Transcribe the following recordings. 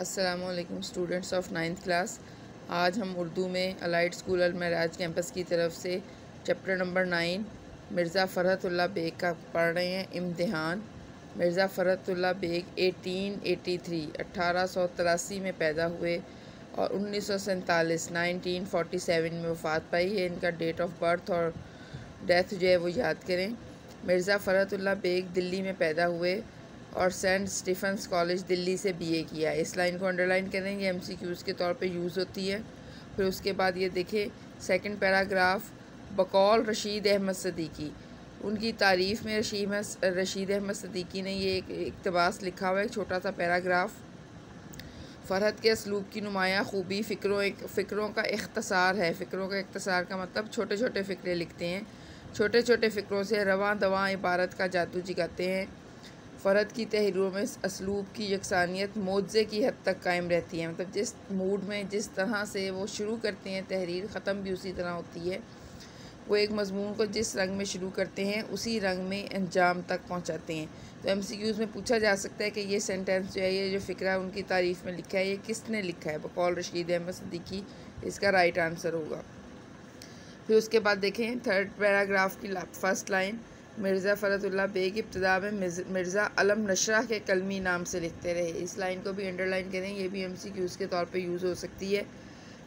अस्सलामुअलैकुम students of 9th class. आज हम उर्दू में अलाइड स्कूल अल महराज कैंपस की तरफ से चैप्टर नंबर 9 मिर्ज़ा फ़रहतुल्लाह बेग का पढ़ रहे हैं। इम्तिहान। मिर्ज़ा फ़रहतुल्लाह बेग 1883 में पैदा हुए और 1947 में वफ़ात पाई है। इनका डेट ऑफ बर्थ और डेथ जो है वो याद करें। मिर्ज़ा फ़रहतुल्लाह बेग दिल्ली में पैदा हुए और सेंट स्टीफन्स कॉलेज दिल्ली से बीए किया। इस लाइन को अंडरलाइन करेंगे, एमसीक्यूज़ के तौर पे यूज़ होती है। फिर उसके बाद ये देखें सेकंड पैराग्राफ, बकौल रशीद अहमद सदीकी। उनकी तारीफ़ में रशीद अहमद सदीकी ने ये एक इक़्तिबास लिखा हुआ है, एक छोटा सा पैराग्राफ। फ़रहत के असलूब की नुमायाँ खूबी फ़िक्रों का इख्तसार है। फ़िक्रों का इख्तसार का मतलब छोटे छोटे फ़िक्रे लिखते हैं, छोटे छोटे फ़िक्रों से रवां दवां इबारत का जादू जगाते हैं। फ़रहत की तहरीरों में असलूब की यकसानियत मोज़े की हद तक कायम रहती है, मतलब जिस मूड में जिस तरह से वो शुरू करते हैं तहरीर, ख़त्म भी उसी तरह होती है। वो एक मज़मून को जिस रंग में शुरू करते हैं उसी रंग में अंजाम तक पहुंचाते हैं। तो एमसीक्यूज़ में पूछा जा सकता है कि ये सेंटेंस जो है, ये जो फ़िक्रा उनकी तारीफ़ में लिखा है, ये किसने लिखा है? बकौल रशीद अहमद सदीकी इसका राइट आंसर होगा। फिर उसके बाद देखें थर्ड पैराग्राफ की फर्स्ट लाइन, मिर्ज़ा फ़रहतुल्लाह बेग इब्तिदा में मिर्ज़ा अलम नशरा के कलमी नाम से लिखते रहे। इस लाइन को भी अंडरलाइन करें, ये भी एमसीक्यूज़ के तौर पे यूज़ हो सकती है।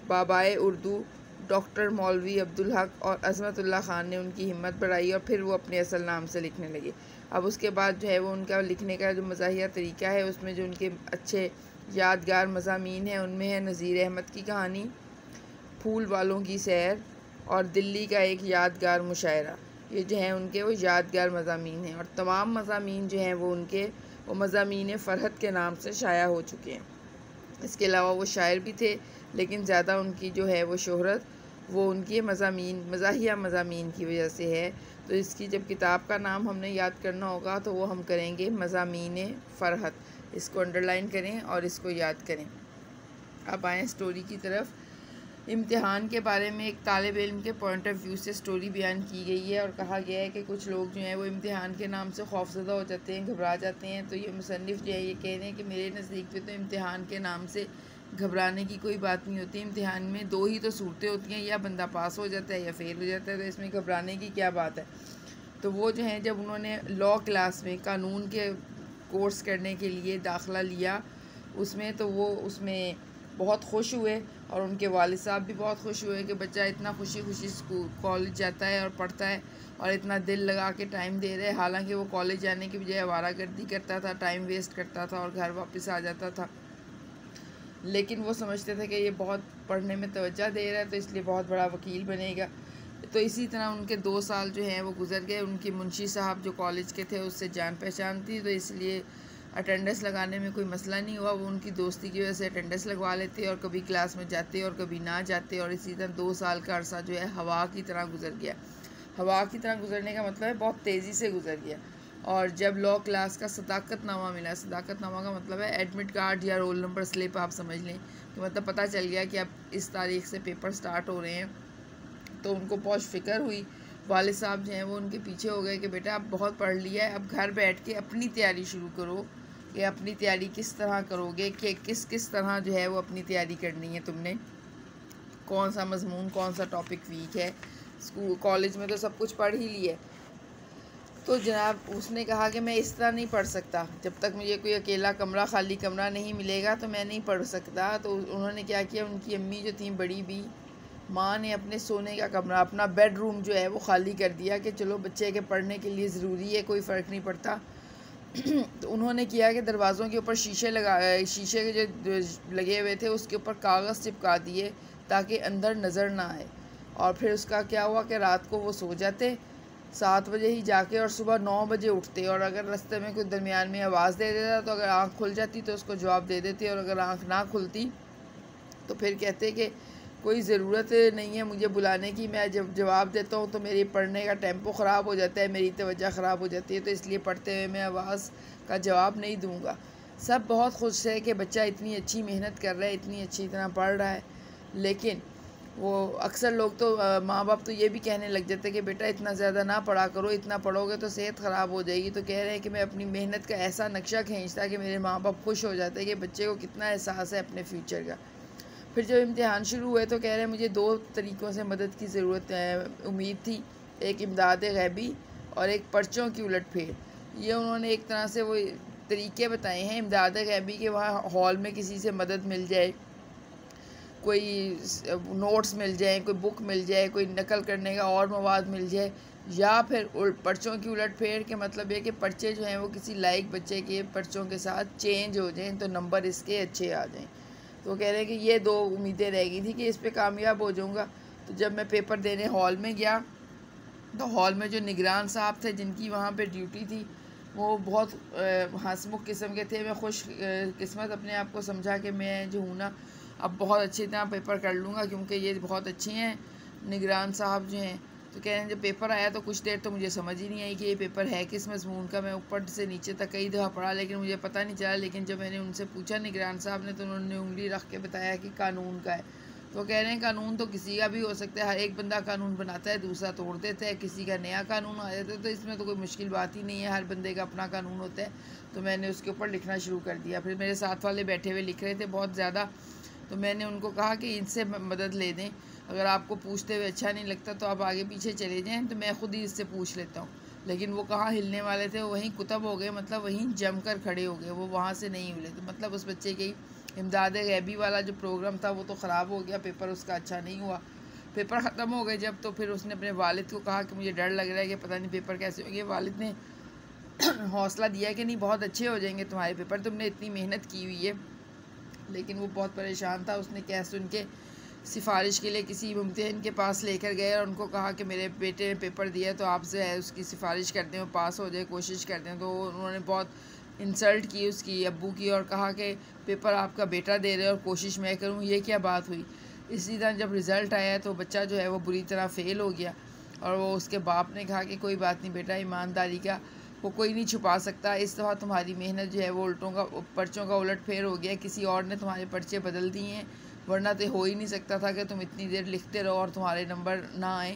बाबाए उर्दू डॉक्टर मौलवी अब्दुल हक और अज़मतुल्लाह ख़ान ने उनकी हिम्मत बढ़ाई और फिर वो अपने असल नाम से लिखने लगे। अब उसके बाद जो है वो उनका लिखने का जो मज़ाहिया तरीका है, उसमें जो उनके अच्छे यादगार मज़ामीन हैं उनमें है नज़ीर अहमद की कहानी, फूल वालों की सैर और दिल्ली का एक यादगार मुशायरा। ये जो हैं उनके वो यादगार मज़ामीन हैं और तमाम मज़ामीन जो हैं वो उनके वो मज़ामीन फ़रहत के नाम से शाया हो चुके हैं। इसके अलावा वो शायर भी थे, लेकिन ज़्यादा उनकी जो है वो शोहरत वो उनके मज़ाहिया मज़ामीन की वजह से है। तो इसकी जब किताब का नाम हमने याद करना होगा तो वो हम करेंगे मज़ामीन फ़रहत। इसको अंडरलाइन करें और इसको याद करें। अब आएँ स्टोरी की तरफ। इम्तिहान के बारे में एक तालिब इल्म के पॉइंट ऑफ व्यू से स्टोरी बयान की गई है और कहा गया है कि कुछ लोग जो हैं वो इम्तिहान के नाम से खौफज़दा हो जाते हैं, घबरा जाते हैं। तो ये मुसन्निफ़ जो है ये कह रहे हैं कि मेरे नज़दीक पे तो इम्तिहान के नाम से घबराने की कोई बात नहीं होती। इम्तिहान में दो ही तो सूरतें होती हैं, या बंदा पास हो जाता है या फेल हो जाता है, तो इसमें घबराने की क्या बात है। तो वो जो हैं जब उन्होंने लॉ क्लास में कानून के कोर्स करने के लिए दाखिला लिया उसमें, तो वो उसमें बहुत खुश हुए और उनके वालिद साहब भी बहुत खुश हुए कि बच्चा इतना खुशी खुशी स्कूल कॉलेज जाता है और पढ़ता है और इतना दिल लगा के टाइम दे रहे हैं। हालांकि वो कॉलेज जाने की बजाय आवारागर्दी करता था, टाइम वेस्ट करता था और घर वापस आ जाता था, लेकिन वो समझते थे कि ये बहुत पढ़ने में तवज्जो दे रहा है तो इसलिए बहुत बड़ा वकील बनेगा। तो इसी तरह उनके 2 साल जो हैं वो गुजर गए। उनकी मुंशी साहब जो कॉलेज के थे उससे जान पहचान थी, तो इसलिए अटेंडेंस लगाने में कोई मसला नहीं हुआ। वो उनकी दोस्ती की वजह से अटेंडेंस लगवा लेते और कभी क्लास में जाते और कभी ना जाते, और इसी तरह 2 साल का अरसा जो है हवा की तरह गुजर गया। हवा की तरह गुजरने का मतलब है बहुत तेज़ी से गुजर गया। और जब लॉ क्लास का सदाकतनामा मिला, सदाकतनामा का मतलब है एडमिट कार्ड या रोल नंबर स्लिप, आप समझ लें कि मतलब पता चल गया कि अब इस तारीख से पेपर स्टार्ट हो रहे हैं, तो उनको बहुत फ़िक्र हुई। वालिद साहब जो हैं वो उनके पीछे हो गए कि बेटा अब बहुत पढ़ लिया है, अब घर बैठ के अपनी तैयारी शुरू करो कि अपनी तैयारी किस तरह करोगे, कि किस किस तरह जो है वो अपनी तैयारी करनी है तुमने, कौन सा मजमून कौन सा टॉपिक वीक है। स्कूल कॉलेज में तो सब कुछ पढ़ ही लिया। तो जनाब उसने कहा कि मैं इस तरह नहीं पढ़ सकता, जब तक मुझे कोई अकेला कमरा खाली कमरा नहीं मिलेगा तो मैं नहीं पढ़ सकता। तो उन्होंने क्या किया, उनकी अम्मी जो थी बड़ी भी माँ ने अपने सोने का कमरा, अपना बेडरूम जो है वो खाली कर दिया कि चलो बच्चे के पढ़ने के लिए ज़रूरी है, कोई फ़र्क नहीं पड़ता। तो उन्होंने किया कि दरवाज़ों के ऊपर शीशे के जो लगे हुए थे उसके ऊपर कागज़ चिपका दिए ताकि अंदर नज़र ना आए। और फिर उसका क्या हुआ कि रात को वो सो जाते 7 बजे ही जाके और सुबह 9 बजे उठते, और अगर रास्ते में कोई दरमियान में आवाज़ दे देता तो अगर आँख खुल जाती तो उसको जवाब दे देते, और अगर आँख ना खुलती तो फिर कहते कि कोई ज़रूरत नहीं है मुझे बुलाने की, मैं जब जवाब देता हूँ तो मेरी पढ़ने का टेम्पो ख़राब हो जाता है, मेरी तवज्जो ख़राब हो जाती है, तो इसलिए पढ़ते हुए मैं आवाज़ का जवाब नहीं दूँगा। सब बहुत खुश है कि बच्चा इतनी अच्छी मेहनत कर रहा है, इतनी अच्छी तरह पढ़ रहा है। लेकिन वो अक्सर लोग तो माँ बाप तो ये भी कहने लग जाते हैं कि बेटा इतना ज़्यादा ना पढ़ा करो, इतना पढ़ोगे तो सेहत ख़राब हो जाएगी। तो कह रहे हैं कि मैं अपनी मेहनत का ऐसा नक्शा खींचता कि मेरे माँ बाप खुश हो जाते कि बच्चे को कितना एहसास है अपने फ्यूचर का। फिर जब इम्तिहान शुरू हुए तो कह रहे हैं मुझे 2 तरीक़ों से मदद की ज़रूरत उम्मीद थी, एक इमदाद गैबी और एक पर्चों की उलट फेर। ये उन्होंने एक तरह से वो तरीके बताए हैं इमदाद गैबी के, वहाँ हॉल में किसी से मदद मिल जाए, कोई नोट्स मिल जाए, कोई बुक मिल जाए, कोई नकल करने का और मवाद मिल जाए, या फिर पर्चों की उलट फेर के मतलब ये कि पर्चे जो हैं वो किसी लायक बच्चे के पर्चों के साथ चेंज हो जाएं तो नंबर इसके अच्छे आ जाएं। तो कह रहे हैं कि ये 2 उम्मीदें रह गई थी कि इस पे कामयाब हो जाऊंगा। तो जब मैं पेपर देने हॉल में गया तो हॉल में जो निगरान साहब थे जिनकी वहाँ पे ड्यूटी थी वो बहुत हंसमुख किस्म के थे। मैं खुश किस्मत अपने आप को समझा कि मैं जो हूँ ना अब बहुत अच्छी तरह पेपर कर लूँगा, क्योंकि ये बहुत अच्छे हैं निगरान साहब जो हैं। तो कह रहे हैं जब पेपर आया तो कुछ देर तो मुझे समझ ही नहीं आई कि ये पेपर है किस मज़मून का। मैं ऊपर से नीचे तक कई दफ़ा पढ़ा लेकिन मुझे पता नहीं चला। लेकिन जब मैंने उनसे पूछा निगरान साहब ने तो उन्होंने उंगली रख के बताया कि कानून का है। तो कह रहे हैं कानून तो किसी का भी हो सकता है, हर एक बंदा कानून बनाता है, दूसरा तोड़ देता है, किसी का नया कानून आ जाता है। तो इसमें तो कोई मुश्किल बात ही नहीं है, हर बंदे का अपना कानून होता है। तो मैंने उसके ऊपर लिखना शुरू कर दिया। फिर मेरे साथ वाले बैठे हुए लिख रहे थे बहुत ज़्यादा, तो मैंने उनको कहा कि इनसे मदद ले दें, अगर आपको पूछते हुए अच्छा नहीं लगता तो आप आगे पीछे चले जाएं, तो मैं ख़ुद ही इससे पूछ लेता हूँ। लेकिन वो कहाँ हिलने वाले थे, वो वहीं कुतब हो गए, मतलब वहीं जम कर खड़े हो गए, वो वहाँ से नहीं हिले। तो मतलब उस बच्चे की इमदाद गैबी वाला जो प्रोग्राम था वो तो ख़राब हो गया, पेपर उसका अच्छा नहीं हुआ। पेपर ख़त्म हो गए जब, तो फिर उसने अपने वालिद को कहा कि मुझे डर लग रहा है कि पता नहीं पेपर कैसे होंगे। वालिद ने हौसला दिया कि नहीं बहुत अच्छे हो जाएंगे तुम्हारे पेपर, तुमने इतनी मेहनत की हुई है। लेकिन वो बहुत परेशान था। उसने कह सुन के सिफारिश के लिए किसी मुम्तहिन के पास लेकर गए और उनको कहा कि मेरे बेटे ने पेपर दिया तो आप जो है उसकी सिफारिश करते हैं, वो पास हो जाए, कोशिश करते हैं। तो उन्होंने बहुत इंसल्ट की उसकी अब्बू की और कहा कि पेपर आपका बेटा दे रहे और कोशिश मैं करूँ, ये क्या बात हुई। इसी तरह जब रिज़ल्ट आया तो बच्चा जो है वो बुरी तरह फ़ेल हो गया और वो उसके बाप ने कहा कि कोई बात नहीं बेटा, ईमानदारी का वो कोई नहीं छुपा सकता, इस दफ़ा तुम्हारी मेहनत जो है वो पर्चों का उलट फेर हो गया, किसी और ने तुम्हारे पर्चे बदल दिए हैं, वरना तो हो ही नहीं सकता था कि तुम इतनी देर लिखते रहो और तुम्हारे नंबर ना आए।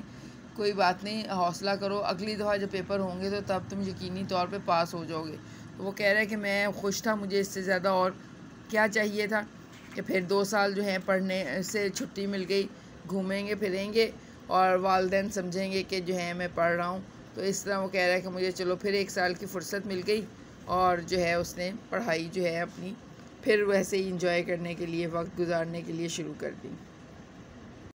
कोई बात नहीं, हौसला करो, अगली दफ़ा जब पेपर होंगे तो तब तुम यकीनी तौर पे पास हो जाओगे। तो वो कह रहे हैं कि मैं खुश था, मुझे इससे ज़्यादा और क्या चाहिए था कि फिर 2 साल जो हैं पढ़ने से छुट्टी मिल गई, घूमेंगे फिरेंगे और वालिदैन समझेंगे कि जो है मैं पढ़ रहा हूँ। तो इस तरह वो कह रहा है कि मुझे चलो फिर 1 साल की फ़ुर्सत मिल गई और जो है उसने पढ़ाई जो है अपनी फिर वैसे ही इंजॉय करने के लिए, वक्त गुजारने के लिए शुरू कर दी।